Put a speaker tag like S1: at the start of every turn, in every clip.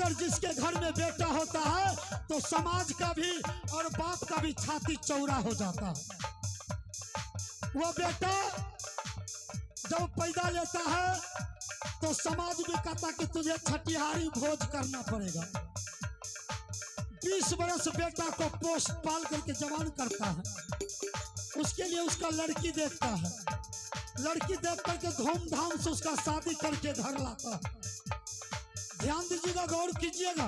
S1: अगर जिसके घर में बेटा होता है तो समाज का भी और बाप का भी छाती चौड़ा हो जाता है। वो बेटा जब पैदा लेता है तो समाज भी कहता कि तुझे छठिहारी भोज करना पड़ेगा। 20 बरस बेटा को पोष पाल करके जवान करता है, उसके लिए उसका लड़की देखता है, लड़की देख करके धूमधाम से उसका शादी करके घर लाता है। ध्यान दीजिएगा, गौर कीजिएगा।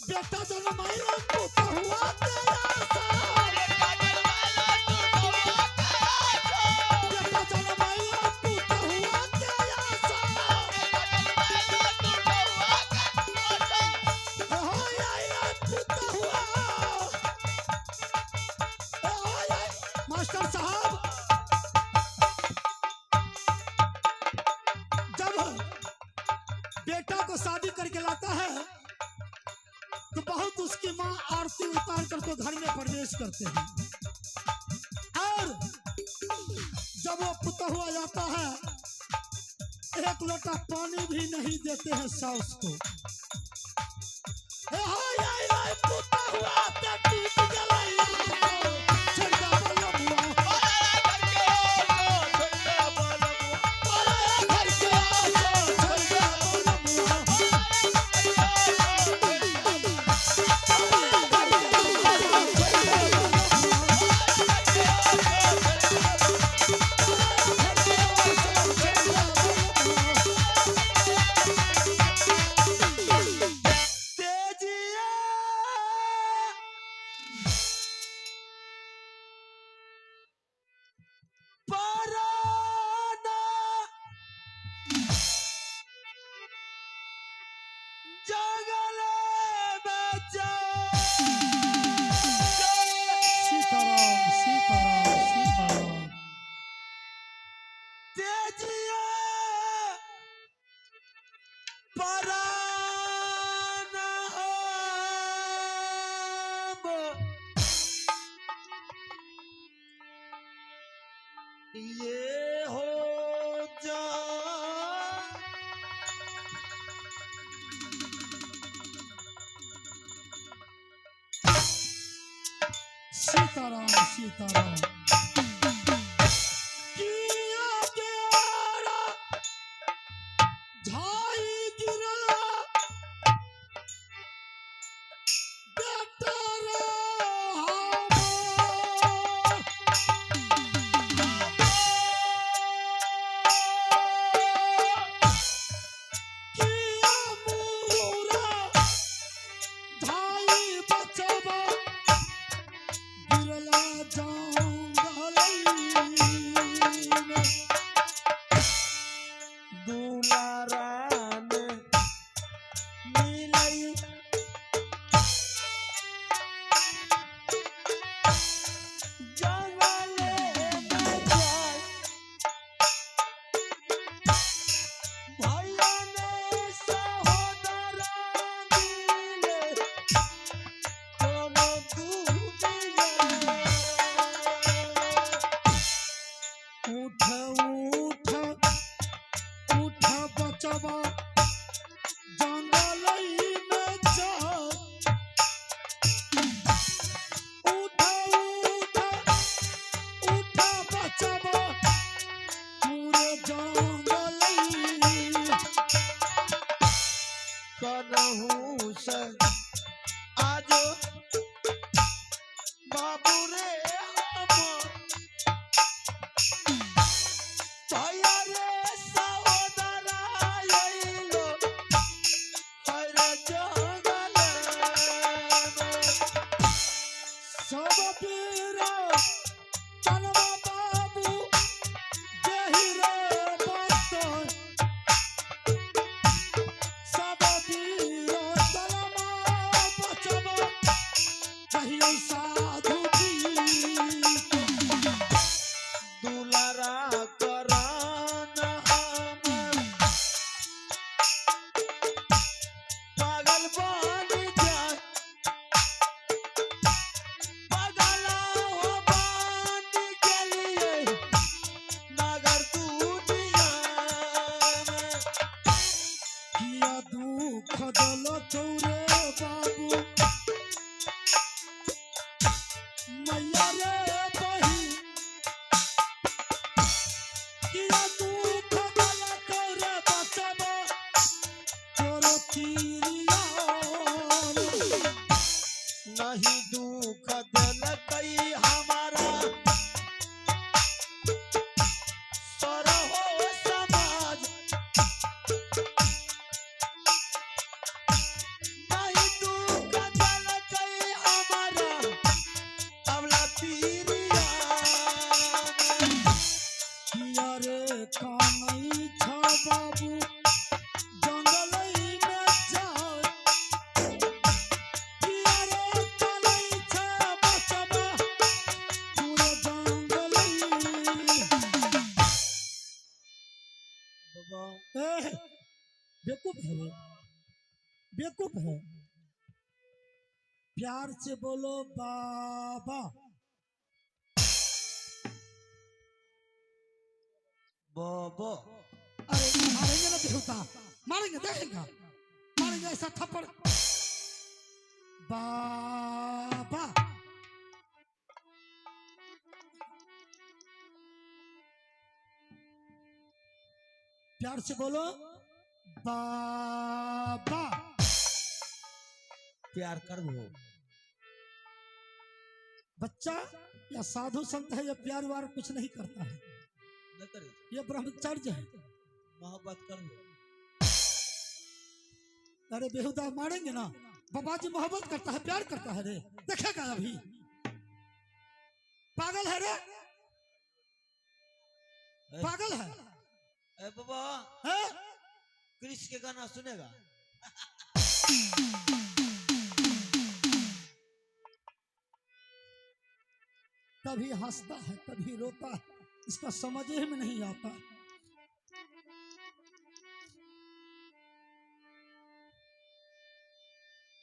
S1: बेटा जन्माया पुत्र हुआ तेरा सा, बेटा जन्माया पुत्र हुआ तेरा सा, हो आया पुत्र हुआ। मास्टर साहब, जब बेटा को शादी करके लाता है तो बहुत उसकी माँ आरती उतार करके घर में प्रवेश करते हैं, और जब वो पुता हुआ जाता है एक लोटा पानी भी नहीं देते हैं सास को। पुता हुआ तो टूट गया। ये हो जा सीताराम सीताराम। किया गया झाई गिरा बेटा रे भैया रे सहोदरा लगल चौरे बाबू मैया रे बही किया दुख गल चौरे बचबा चोर तीरिया
S2: नहीं दुख दिल कई हमारा सर हो समाज नहीं दुख दिल कई हमारा तबला पीरिया
S1: किया रे कानई छा बाबू जंगलई में जाओ किया रे कानई छा बचबा पूरे जंगलई
S2: बाबा
S1: ए बेवकूफ है रे बेवकूफ है प्यार से बोलो बाबा
S2: बाबा
S1: अरे मारेंगे ना बेहुदा मारेंगे देखेगा मारेंगे ऐसा थप्पड़ बाबा प्यार से बोलो बाबा
S2: प्यार कर वो
S1: बच्चा या साधु संत है या प्यार वार कुछ नहीं करता है
S2: न करे
S1: ये ब्रह्मचर्य है
S2: मोहब्बत कर वो
S1: अरे बेहुदा मारेंगे ना बाबा जी मोहब्बत करता है प्यार करता है रे देखेगा अभी पागल है रे पागल है
S2: ए बाबा
S1: हैं?
S2: कृष्ण के गाना सुनेगा
S1: कभी हंसता है कभी रोता है इसका समझ ही में नहीं आता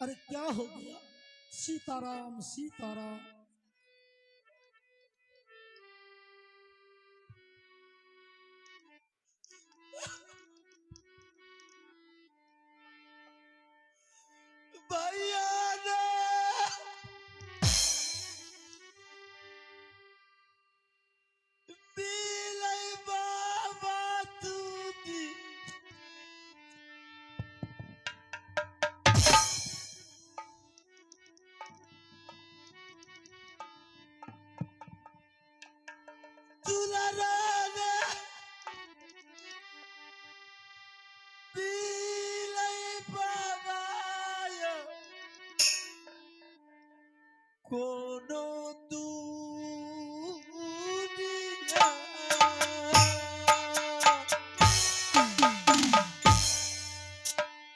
S1: अरे क्या हो गया सीताराम सीताराम
S2: भैया ने पीले बाबा दूधी दुलारा ने पीले बाबा यो कोनो दुनिया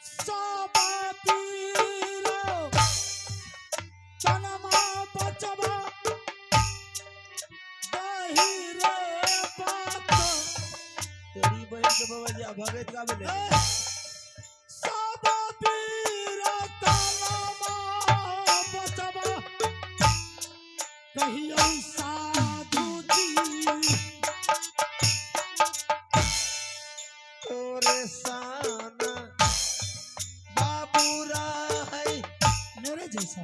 S1: साबा पीरो चनमा बचबा दही रे बात
S2: तेरी बहन के बाबा जी भगत का बोले
S1: साबा पीरो चनमा बचबा कहियो साधु जी
S2: तोरे सान बाबूरा है
S1: मेरे जैसा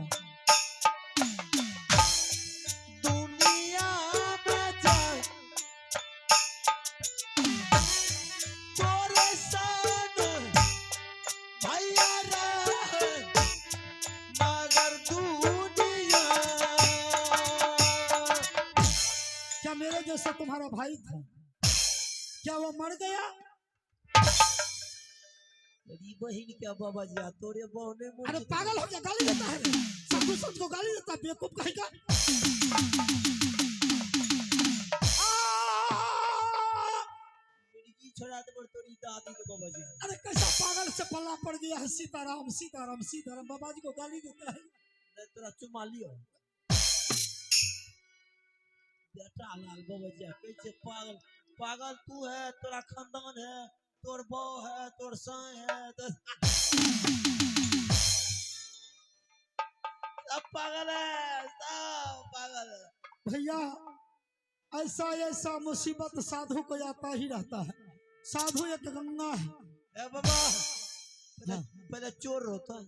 S2: दुनिया में जाए तोरे सान भैया रहे मगर दुनिया
S1: क्या मेरे जैसा तुम्हारा भाई था क्या वो मर गया
S2: तेरी बहन क्या बाबा जी तोरे बहने
S1: अरे
S2: मुझे
S1: पागल हो गया गाली देता है रे। साधु संत को गाली देता है बेवकूफ कहेगा
S2: मुर्गी छोड़ा दे पर तोरी दादी के बाबा जी
S1: अरे कैसा पागल से पल्ला पड़ गया है सीताराम सीताराम सीताराम बाबा जी को गाली देता है
S2: ने तोरा चुमा लियो बेटा लाल बाबा जी कैसे पागल पागल तू है तोरा खानदान है तोर बौ है तोर साई है तो सब पागल है सब पागल है
S1: भैया ऐसा ऐसा मुसीबत साधु को आता ही रहता है साधु एक गंगा है
S2: ए बाबा पहले
S1: हाँ।
S2: पहले चोर होता है।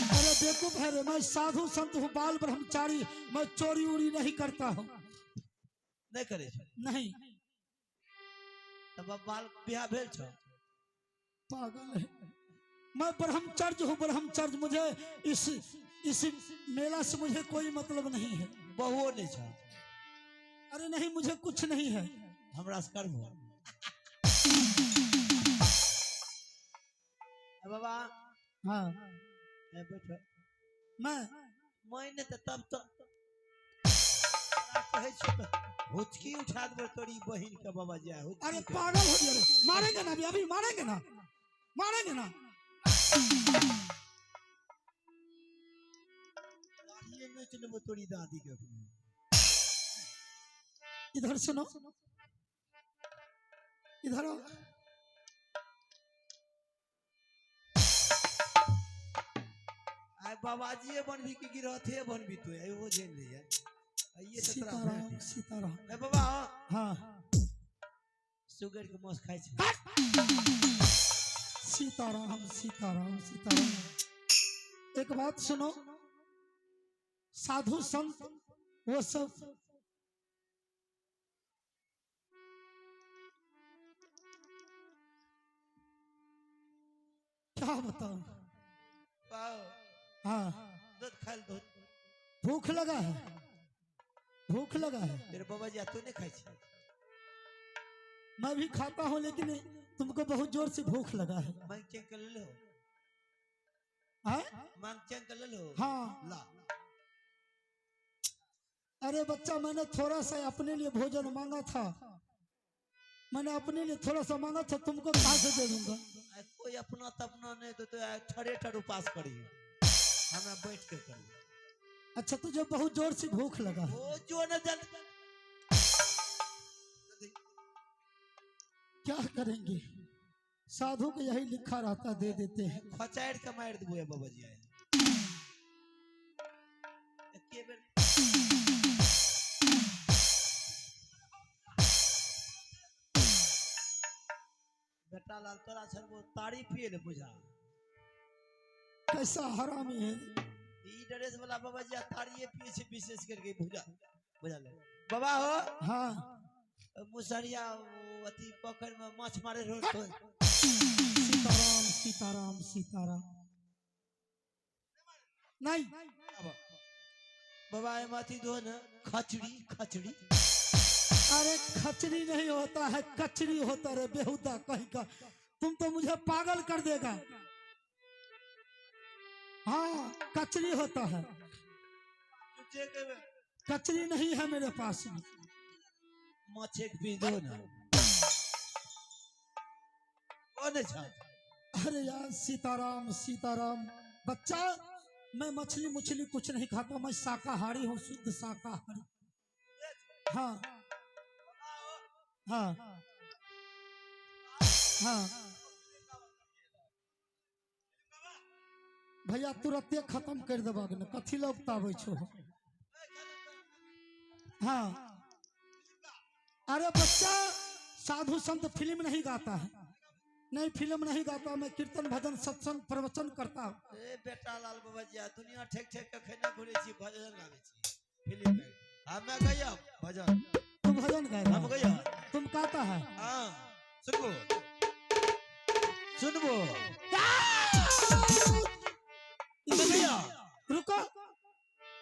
S1: अरे बेवकूफ है रे, मैं साधु संत हूँ, बाल ब्रह्मचारी, मैं चोरी उरी नहीं करता हूँ।
S2: नहीं करे छे।
S1: नहीं।
S2: तब अब बाल ब्याह भेल छ।
S1: पागल है, मैं ब्रह्मचर्य हूँ, ब्रह्मचर्य। मुझे इस मेला से मुझे कोई मतलब नहीं है।
S2: बहुओ नहीं छ।
S1: अरे नहीं, मुझे कुछ नहीं है।
S2: हमरा से कर्म हो। बाबा
S1: हाँ।
S2: बैठो।
S1: मैं
S2: तो तब तो कहे छी तो हुचकी उठा दे तोरी बहिन के बाबा जा।
S1: अरे पागल हो गया रे, मारेंगे ना, अभी मारेंगे ना, मारेंगे ना।
S2: ये नहीं चलो तोरी दादी के।
S1: इधर सुनो, इधर आओ।
S2: आय बाबाजी बनबी की गिरथे बनबी तू आई वो जेल ले है। ये तो
S1: सीताराम सीताराम।
S2: ए बाबा
S1: हाँ।
S2: शुगर के मौस खाई छे।
S1: सीताराम सीताराम सीताराम। एक बात सुनो, साधु संत वो सब क्या बताऊं। हाँ।
S2: दूध खा दूध।
S1: भूख लगा है, भूख लगा है।
S2: तेरे बाबा जी तू नहीं खाई छे।
S1: मैं भी खाता हूँ, लेकिन तुमको बहुत जोर से भूख लगा है।
S2: मांग चेक कर ले लो।
S1: हाँ?
S2: मांग चेक कर ले लो।
S1: हाँ।
S2: ला।
S1: अरे बच्चा, मैंने थोड़ा सा अपने लिए भोजन मांगा था, मैंने अपने लिए थोड़ा सा मांगा था, तुमको कहाँ से दे दूंगा।
S2: कोई अपना तपना नहीं तो ठरे ठर उपास करिए, हमें बैठ के करिए।
S1: अच्छा, तुझे बहुत जोर से भूख लगा है।
S2: वो जो न जन
S1: क्या करेंगे, साधु को यही लिखा रहता, दे देते हैं।
S2: खचाड़ के मार देबो बाबा जी आए। के बेर बेटा लाल तोरा छन वो ताड़ी पिए ले बुझा।
S1: कैसा हरामी है।
S2: ई ड्रेस वाला बाबा जी ताड़िए पिए छे विशेष करके बुझा। बुझा ले बाबा हो।
S1: हाँ।
S2: मुसरिया अति पोखर में माछ मारे रोज तो।
S1: सीताराम सीताराम सीताराम। नहीं
S2: बाबा माथी दो न खचड़ी खचड़ी।
S1: अरे खचड़ी नहीं होता है, कचड़ी होता रे बेहुदा कहीं का। तुम तो मुझे पागल कर देगा। हाँ, कचड़ी होता है, कचड़ी नहीं है मेरे पास में।
S2: माछे के पी दो ना। कौन है?
S1: अरे यार, सीताराम सीताराम। बच्चा, मैं मछली मुछली कुछ नहीं खाता, मैं शाकाहारी हूँ, शुद्ध शाकाहारी। हाँ हाँ हाँ। भैया तुरंते खत्म कर देबा न, कथी ला उपताबै छो। हाँ। अरे बच्चा, साधु संत फिल्म नहीं गाता है, नहीं फिल्म नहीं गाता, मैं कीर्तन भजन सत्संग प्रवचन करता हूँ।
S2: ए बेटा लाल बाबा जी दुनिया ठेक ठेक के खैना घुरे छी, भजन गावे छी फिल्म में। हमें गया भजन।
S1: तुम भजन गाएगा?
S2: हम गया।
S1: तुम गाता है?
S2: हां सुनबो सुनबो।
S1: रुको,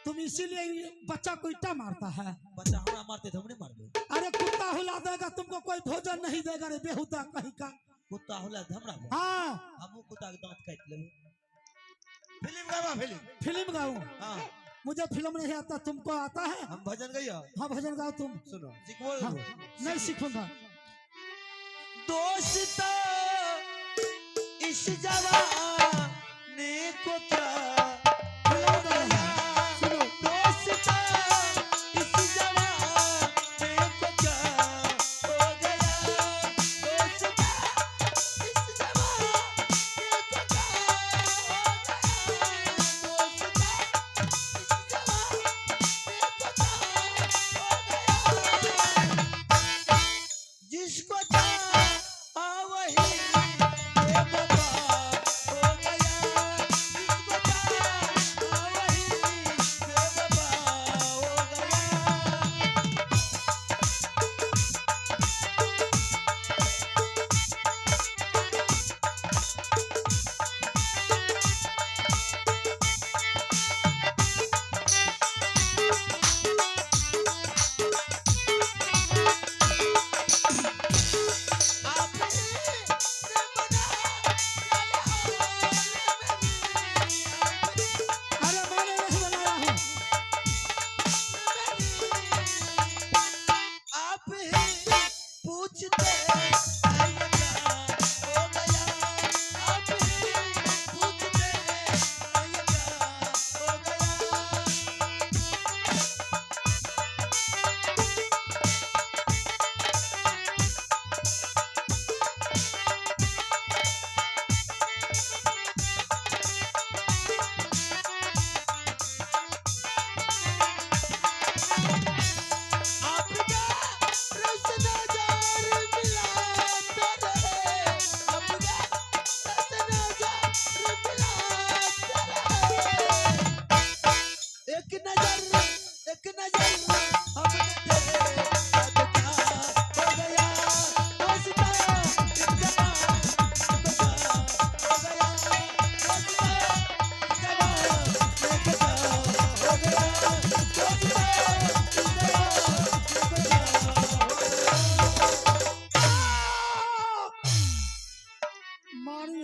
S1: तुम इसीलिए बच्चा को ईटा मारता है?
S2: बच्चा हमरा मारते तो हम नहीं मारबे।
S1: अरे कुत्ता हुला देगा, तुमको कोई भोजन नहीं देगा रे बेहुदा कहीं का।
S2: कुत्ता हुला हमरा।
S1: हाँ,
S2: हमू कुत्ता के दांत काट लेबे। फिल्म गावा फिल्म।
S1: फिल्म गाऊं?
S2: हां।
S1: मुझे फिल्म नहीं आता, तुमको आता है?
S2: हम भजन गया।
S1: हाँ भजन गाओ तुम।
S2: सुनो सिखबो।
S1: हाँ, नहीं सीखूंगा।
S2: दोस्त इस जवानी को क्या हो गया।
S1: सुनो,
S2: दोस्त इस जवानी को क्या हो गया। दोस्त इस जवानी को क्या हो गया। दोस्त इस जवानी को क्या हो गया। जिसको चाहा वही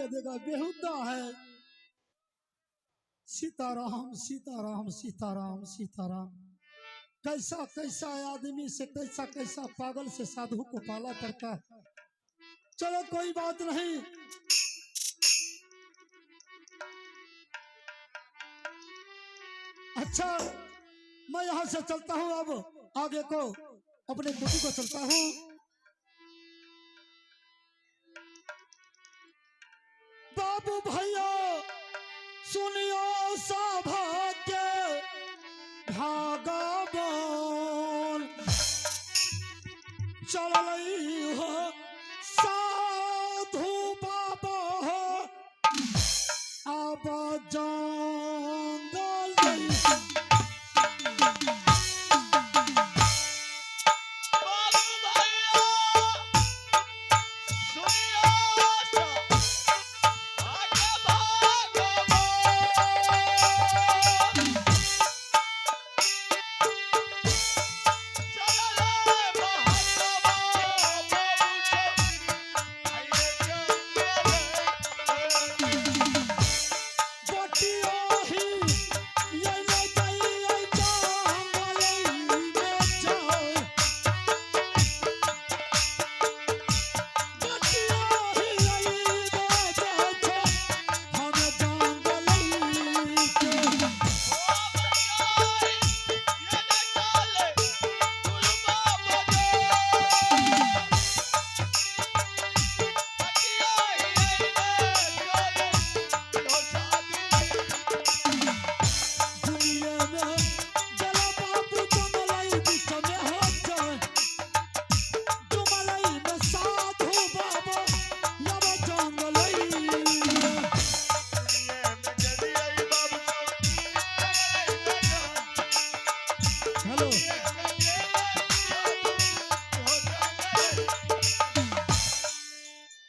S1: देगा, बेहुदा है। सीताराम सीताराम सीताराम सीताराम। कैसा कैसा आदमी से कैसा कैसा पागल से साधु को पाला पड़ता है। चलो कोई बात नहीं। अच्छा मैं यहाँ से चलता हूँ, अब आगे को अपने कुटी को चलता हूँ। बाबू भैया सुनियो सौभाग्य भागवान चल रही हो साधु बाबा हो अब जंगल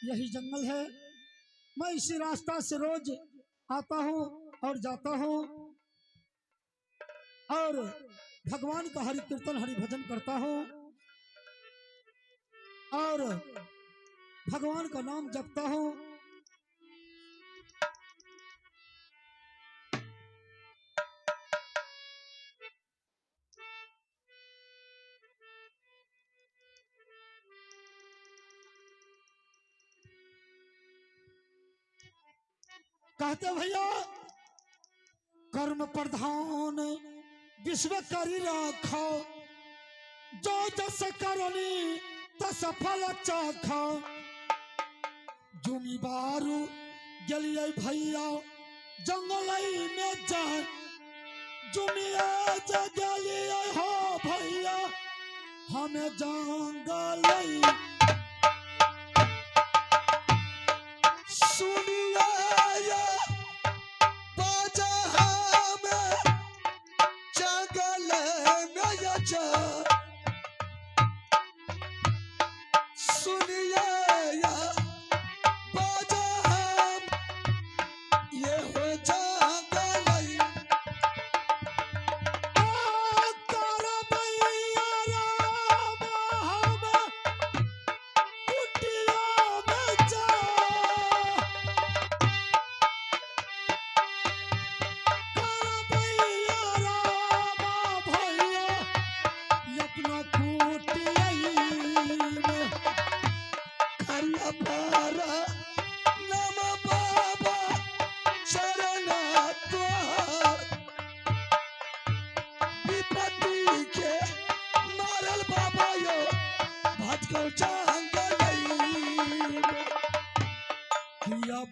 S1: यही जंगल है। मैं इसी रास्ता से रोज आता हूँ और जाता हूँ और भगवान का हरि कीर्तन हरि भजन करता हूँ और भगवान का नाम जपता हूँ। कहते भैया कर्म प्रधान विश्व करी राखो जो जस करनी तस फल चाखो। जुमी बारू गलिए भैया जंगलई में जाए जुमिया जगलिए हो भैया हमें जंगलई सुनिया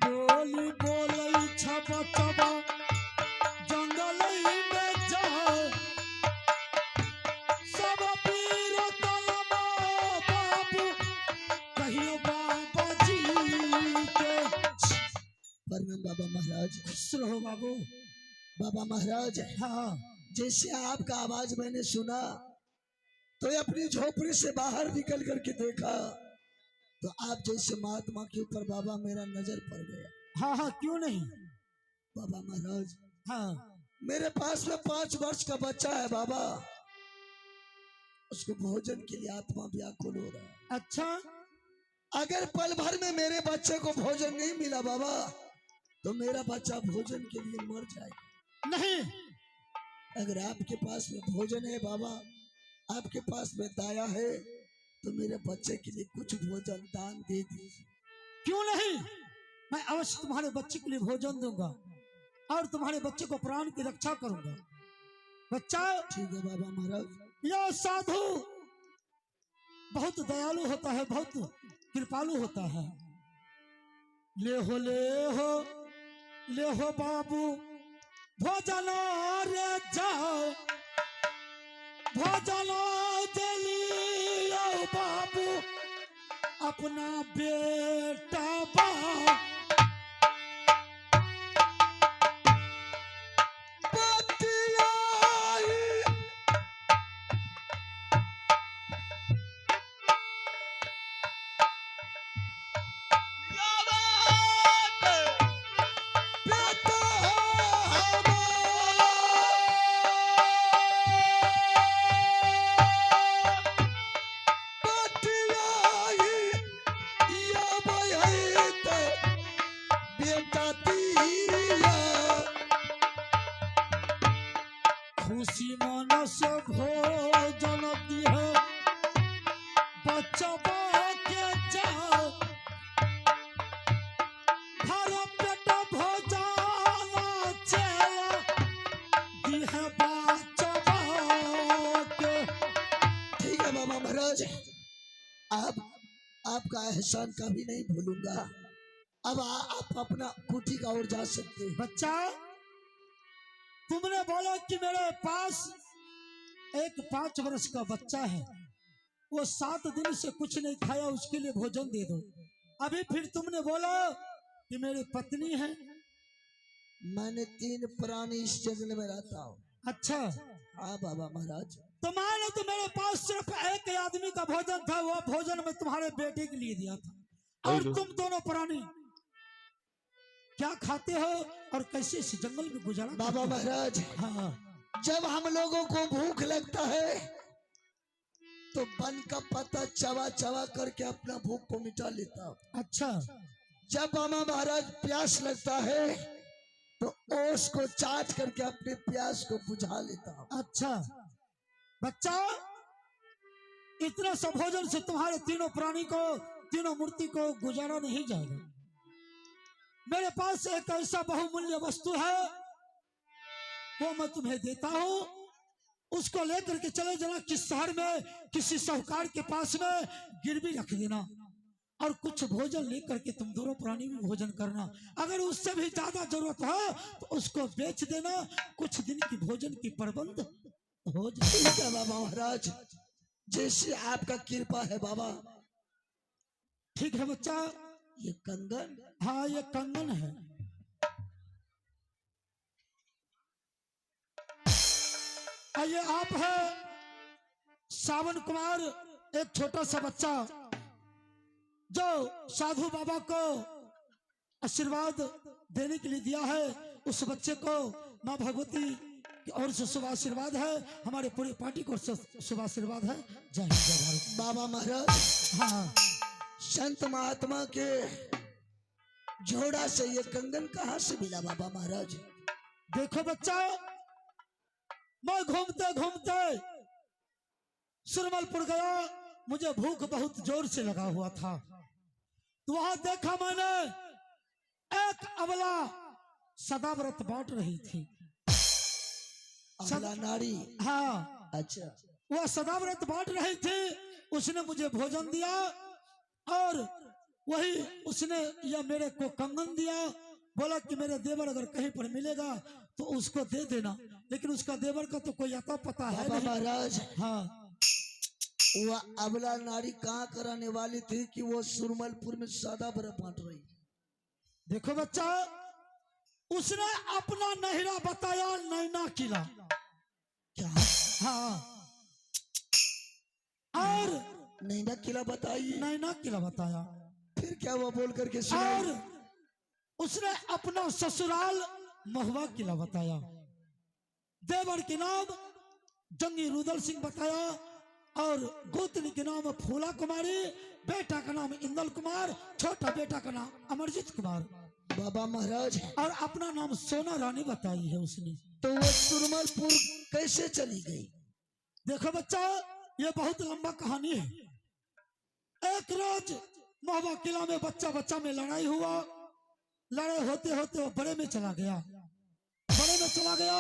S1: बोली बोली छबा छबा जंगलई में जाए सब पीर तलबा बाबू कहियो बाबा जी के
S2: परम बाबा महाराज।
S1: सुनो बाबू।
S2: बाबा महाराज
S1: हाँ
S2: जैसे आपका आवाज मैंने सुना तो अपनी झोपड़ी से बाहर निकल करके देखा तो आप जैसे महात्मा के ऊपर बाबा मेरा नजर पड़ गया।
S1: हाँ हाँ क्यों नहीं
S2: बाबा महाराज।
S1: हाँ
S2: मेरे पास में 5 वर्ष का बच्चा है बाबा, उसको भोजन के लिए आत्मा व्याकुल हो रहा है।
S1: अच्छा
S2: अगर पल भर में मेरे बच्चे को भोजन नहीं मिला बाबा, तो मेरा बच्चा भोजन के लिए मर जाएगा।
S1: नहीं,
S2: अगर आपके पास में भोजन है बाबा, आपके पास में दाया है, तो मेरे बच्चे के लिए कुछ भोजन दान दे दीजिए।
S1: क्यों नहीं, मैं अवश्य तुम्हारे बच्चे के लिए भोजन दूंगा और तुम्हारे बच्चे को प्राण की रक्षा करूंगा। बच्चा,
S2: ठीक है बाबा महाराज।
S1: यह साधु बहुत दयालु होता है, बहुत कृपालु होता है। ले हो बाबू भोजन रे जाओ, भोजन दिलियो बाबू अपना बेटा बा। खुशी मन से भोजन दिया बच्चा के जाओ, घर पेट भोजन चला दिया बच्चा के।
S2: ठीक है बाबा महाराज, आपका एहसान कभी नहीं भूलूंगा। अब आप अपना कुटी का ओर जा सकते हैं।
S1: बच्चा, तुमने बोला कि मेरे पास एक 5 वर्ष का बच्चा है, वो 7 दिन से कुछ नहीं खाया, उसके लिए भोजन दे दो। अभी फिर तुमने बोला कि मेरी पत्नी है।
S2: मैंने 3 प्राणी इस जंगल में रहता हूँ।
S1: अच्छा,
S2: हाँ बाबा महाराज।
S1: तो मैंने तो मेरे पास सिर्फ एक आदमी का भोजन था, वो भोजन मैं तुम्हारे बेटे के लिए दिया था। और तुम दोनों प्राणी क्या खाते हो और कैसे इस जंगल में गुजारा?
S2: बाबा महाराज,
S1: हाँ,
S2: जब हम लोगों को भूख लगता है तो वन का पत्ता चबा चबा करके अपना भूख को मिटा लेता हूँ।
S1: अच्छा,
S2: जब बाबा महाराज प्यास लगता है तो ओस को चाट करके अपने प्यास को बुझा लेता हूँ।
S1: अच्छा बच्चा, इतना सा भोजन से तुम्हारे तीनों प्राणी को, तीनों मूर्ति को गुजारा नहीं जाएगा। मेरे पास एक ऐसा बहुमूल्य वस्तु है, वो मैं तुम्हें देता हूँ। उसको लेकर के चले जाना किस शहर में, किसी साहूकार के पास में गिरवी रख देना, और कुछ भोजन लेकर के तुम दोनों प्राणी भी भोजन करना। अगर उससे भी ज्यादा जरूरत हो तो उसको बेच देना, कुछ दिन की भोजन की प्रबंध हो जाएगा।
S2: बाबा महाराज, जैसे आपका कृपा है बाबा।
S1: ठीक है बच्चा।
S2: ये कंगन?
S1: हाँ, ये कंगन है। ये आप है सावन कुमार, एक छोटा सा बच्चा जो साधु बाबा को आशीर्वाद देने के लिए दिया है। उस बच्चे को माँ भगवती और से शुभ आशीर्वाद है, हमारे पूरी पार्टी को शुभ आशीर्वाद है। जय हिंद, जय भारत।
S2: बाबा महाराज,
S1: हाँ,
S2: संत महात्मा के झोड़ा से ये कंगन कहाँ से मिला बाबा महाराज?
S1: देखो बच्चा, मैं घूमते घूमते सुरमलपुर गया, मुझे भूख बहुत जोर से लगा हुआ था। तो वहां देखा मैंने एक अबला सदाव्रत बांट रही थी।
S2: अबला नारी?
S1: हाँ,
S2: अच्छा।
S1: वह सदाव्रत बांट रही थी, उसने मुझे भोजन दिया और वही उसने या मेरे को कंगन दिया। बोला कि मेरे देवर अगर कहीं पर मिलेगा तो उसको दे देना, लेकिन उसका देवर का तो कोई अता पता है नहीं।
S2: महाराज,
S1: हाँ,
S2: वह अबला नारी कहाँ कराने वाली थी कि वो सुरमलपुर में सदाव्रत बांट रही?
S1: देखो बच्चा, उसने अपना नहिरा बताया, नैना किला।
S2: क्या?
S1: हाँ, और
S2: नैना किला बताइए।
S1: नैना किला बताया।
S2: फिर क्या वो बोल करके
S1: और उसने अपना ससुराल महुआ किला बताया। देवर के नाम जंगी रुदल सिंह बताया और गोतनी के नाम फूला कुमारी, बेटा का नाम इंदल कुमार, छोटा बेटा का नाम अमरजीत कुमार।
S2: बाबा महाराज,
S1: और अपना नाम सोना रानी बताई है उसने।
S2: तो वो सुरमलपुर कैसे चली गई?
S1: देखो बच्चा, ये बहुत लंबा कहानी है। एक रोज महुआ किला में बच्चा बच्चा में लड़ाई हुआ। लड़ाई होते होते वो बड़े में चला गया। बड़े में चला गया,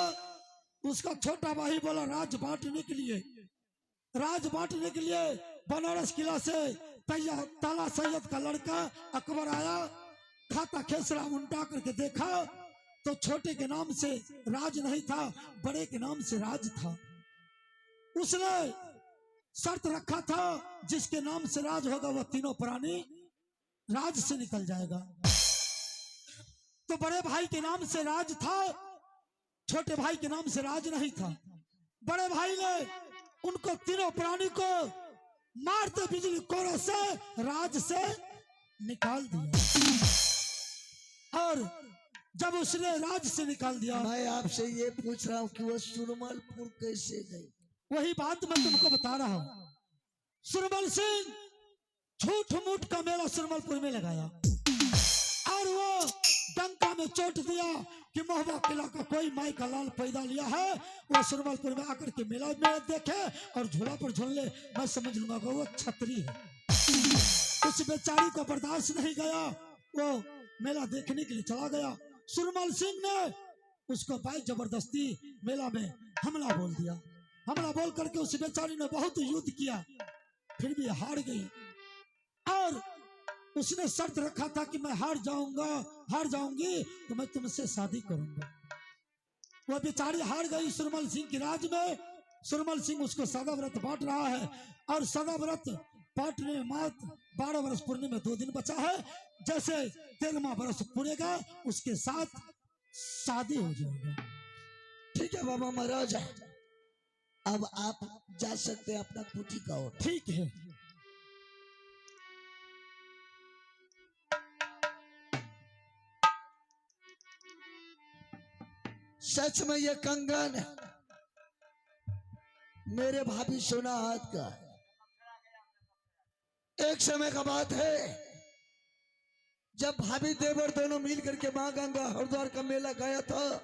S1: उसका छोटा भाई बोला राज बांटने के लिए। राज बांटने के लिए बनारस किला से ताला सैयद का लड़का अकबर आया। खाता खेसरा उल्टा करके देखा तो छोटे के नाम से राज नहीं था, बड़े के नाम से राज था। उसने शर्त रखा था जिसके नाम से राज होगा वह तीनों प्राणी राज से निकल जाएगा। तो बड़े भाई के नाम से राज था, छोटे भाई के नाम से राज नहीं था। बड़े भाई ने उनको तीनों प्राणी को मारते बिजली कोरों से राज से निकाल दिया। और जब उसने राज से निकाल दिया,
S2: मैं आपसे ये पूछ रहा हूँ कि वो सुरमलपुर कैसे गई?
S1: वही बात मैं तुमको बता रहा हूँ। सुरमल सिंह झूठ मूठ का मेला सुरमलपुर में लगाया और वो डंका में चोट दिया कि महुआ किला का कोई माई का लाल पैदा लिया है, वो सुरमलपुर में आकर के मेला में देखे और झूला पर झूल ले, मैं समझ लूंगा कि वो छतरी है। उस बेचारी को बर्दाश्त नहीं गया, वो मेला देखने के लिए चला गया। सुरमल सिंह ने उसको भाई जबरदस्ती मेला में हमला बोल दिया। हमला बोल करके उस बेचारी ने बहुत युद्ध किया, फिर भी हार गई। और उसने शर्त रखा था कि मैं हार जाऊंगी तो मैं तुमसे शादी करूंगा। वो बेचारी हार गई सुरमल सिंह की राज में। सुरमल सिंह उसको सदा व्रत बांट रहा है और सदा व्रत बांटने में मात्र 12 वर्ष पूर्णे में 2 दिन बचा है। जैसे 13वां वर्ष पूरेगा उसके साथ शादी हो जाएगा।
S2: ठीक है बाबा महाराज, अब आप जा सकते हैं अपना कुटी का ओर।
S1: ठीक है।
S2: सच में ये कंगन मेरे भाभी सोना हाथ का है। एक समय का बात है जब भाभी देवर दोनों मिल करके मां गंगा हरिद्वार का मेला गया था।